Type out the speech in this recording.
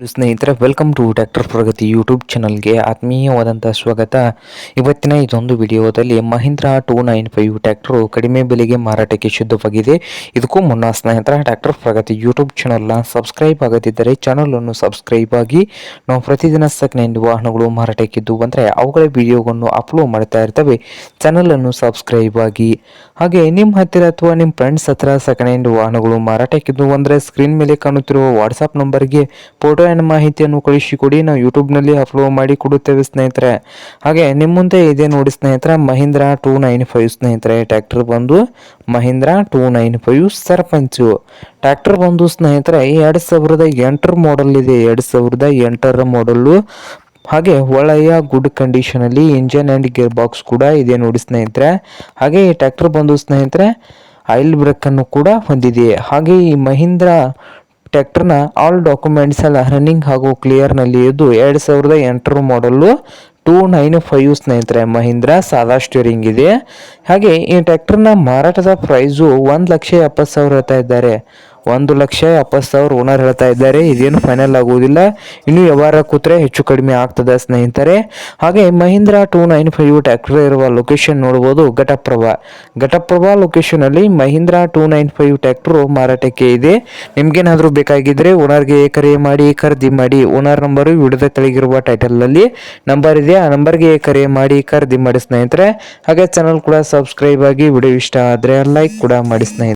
ಸ್ನೇಹಿತರೆ, welcome to tractor Pragati YouTube ಚಾನಲ್ಗೆ ಆತ್ಮೀಯವಾದಂಥ ಸ್ವಾಗತ. ಇವತ್ತಿನ ಇದೊಂದು ವಿಡಿಯೋದಲ್ಲಿ ಮಹೀಂದ್ರ 295 ಟ್ರ್ಯಾಕ್ಟರು ಕಡಿಮೆ ಬೆಲೆಗೆ ಮಾರಾಟಕ್ಕೆ ಶುದ್ಧವಾಗಿದೆ. ಇದಕ್ಕೂ ಮುನ್ನ ಸ್ನೇಹಿತರೆ, ಟ್ರ್ಯಾಕ್ಟರ್ ಪ್ರಗತಿ ಯೂಟ್ಯೂಬ್ ಚಾನಲ್ನ ಸಬ್ಸ್ಕ್ರೈಬ್ ಆಗದಿದ್ದರೆ ಚಾನಲನ್ನು ಸಬ್ಸ್ಕ್ರೈಬ್ ಆಗಿ. ನಾವು ಪ್ರತಿದಿನ ಸೆಕೆಂಡ್ ಹ್ಯಾಂಡ್ ವಾಹನಗಳು ಮಾರಾಟಕ್ಕಿದ್ದು ಬಂದರೆ ಅವುಗಳ ವಿಡಿಯೋಗಳನ್ನು ಅಪ್ಲೋಡ್ ಮಾಡ್ತಾ ಇರ್ತವೆ. ಚಾನಲನ್ನು ಸಬ್ಸ್ಕ್ರೈಬ್ ಆಗಿ. ಹಾಗೆ ನಿಮ್ಮ ಹತ್ತಿರ ಅಥವಾ ನಿಮ್ಮ ಫ್ರೆಂಡ್ಸ್ ಹತ್ರ ಸೆಕೆಂಡ್ ಹ್ಯಾಂಡ್ ವಾಹನಗಳು ಮಾರಾಟಕ್ಕಿದ್ದು ಅಂದರೆ ಸ್ಕ್ರೀನ್ ಮೇಲೆ ಕಾಣುತ್ತಿರುವ ವಾಟ್ಸಪ್ ನಂಬರ್ಗೆ ಫೋಟೋ ಮಾಹಿತಿಯನ್ನು ಕಳಿಸಿಕೊಡಿ. ನಾವು ಯೂಟ್ಯೂಬ್ನಲ್ಲಿ ಅಪ್ಲೋಡ್ ಮಾಡಿ ಕೊಡುತ್ತೇವೆ ಸ್ನೇಹಿತರೆ. ಹಾಗೆ ನಿಮ್ಮ ಮುಂದೆ ಇದೆ ನೋಡಿ ಸ್ನೇಹಿತರೆ, ಮಹೀಂದ್ರ 295 ಸ್ನೇಹಿತರೆ. ಟ್ರ್ಯಾಕ್ಟರ್ ಬಂದು ಮಹೀಂದ್ರ 295 ಸರ್ಪಂಚು. ಟ್ರ್ಯಾಕ್ಟರ್ ಬಂದು ಸ್ನೇಹಿತರೆ 2008 ಮಾಡಲ್ ಇದೆ. 2008 ಮಾಡಲ್ಲು. ಹಾಗೆ ಒಳ್ಳೆಯ ಗುಡ್ ಕಂಡೀಷನ್ ಅಲ್ಲಿ ಇಂಜನ್ ಅಂಡ್ ಗೇರ್ ಬಾಕ್ಸ್ ಕೂಡ ಇದೆ ನೋಡಿ ಸ್ನೇಹಿತರೆ. ಹಾಗೆ ಈ ಟ್ರ್ಯಾಕ್ಟರ್ ಬಂದು ಸ್ನೇಹಿತರೆ ಆಯಿಲ್ ಬ್ರೇಕ್ ಅನ್ನು ಕೂಡ ಹೊಂದಿದೆ. ಹಾಗೆ ಈ ಮಹೀಂದ್ರ ಟ್ರ್ಯಾಕ್ಟರ್ನ ಆಲ್ ಡಾಕ್ಯುಮೆಂಟ್ಸ್ ಎಲ್ಲ ರನ್ನಿಂಗ್ ಹಾಗೂ ಕ್ಲಿಯರ್ನಲ್ಲಿ ಇದ್ದು 2008 ಮಾಡಲ್ಲು 295 ಸ್ನೇಹಿತರೆ. ಮಹೀಂದ್ರ ಸಾದಾ ಸ್ಟೀರಿಂಗ್ ಇದೆ. ಹಾಗೆ ಈ ಟ್ರ್ಯಾಕ್ಟರ್ನ ಮಾರಾಟದ ಪ್ರೈಸು 1,70,000 ಹೇಳ್ತಾ ಇದ್ದಾರೆ. 1,70,000 ಓನರ್ ಹೇಳ್ತಾ ಇದ್ದಾರೆ. ಇದೇನು ಫೈನಲ್ ಆಗುವುದಿಲ್ಲ, ಇನ್ನು ವ್ಯವಹಾರ ಕೂತ್ರೆ ಹೆಚ್ಚು ಕಡಿಮೆ ಆಗ್ತದೆ ಸ್ನೇಹಿತರೆ. ಹಾಗೆ ಮಹೀಂದ್ರ 295 ಟ್ರ್ಯಾಕ್ಟರ್ ಇರುವ ಲೊಕೇಶನ್ ನೋಡ್ಬೋದು, ಘಟಪ್ರಭಾ ಲೊಕೇಶನ್ ಅಲ್ಲಿ ಮಹೀಂದ್ರ 295 ಟ್ರ್ಯಾಕ್ಟರ್ ಮಾರಾಟಕ್ಕೆ ಇದೆ. ನಿಮ್ಗೇನಾದ್ರೂ ಬೇಕಾಗಿದ್ರೆ ಓನರ್ಗೆ ಕರೆ ಮಾಡಿ ಖರೀದಿ ಮಾಡಿ. ಓನರ್ ನಂಬರು ವಿಡಿಯೋದ ಕೆಳಗಿರುವ ಟೈಟಲ್ ನಲ್ಲಿ ನಂಬರ್ ಇದೆ, ಆ ನಂಬರ್ಗೆ ಕರೆ ಮಾಡಿ ಖರೀದಿ ಮಾಡಿ ಸ್ನೇಹಿತರೆ. ಹಾಗೆ ಚಾನಲ್ ಕೂಡ ಸಬ್ಸ್ಕ್ರೈಬ್ ಆಗಿ. ವಿಡಿಯೋ ಇಷ್ಟ ಆದ್ರೆ ಲೈಕ್ ಕೂಡ ಮಾಡಿ ಸ್ನೇಹಿತರೆ.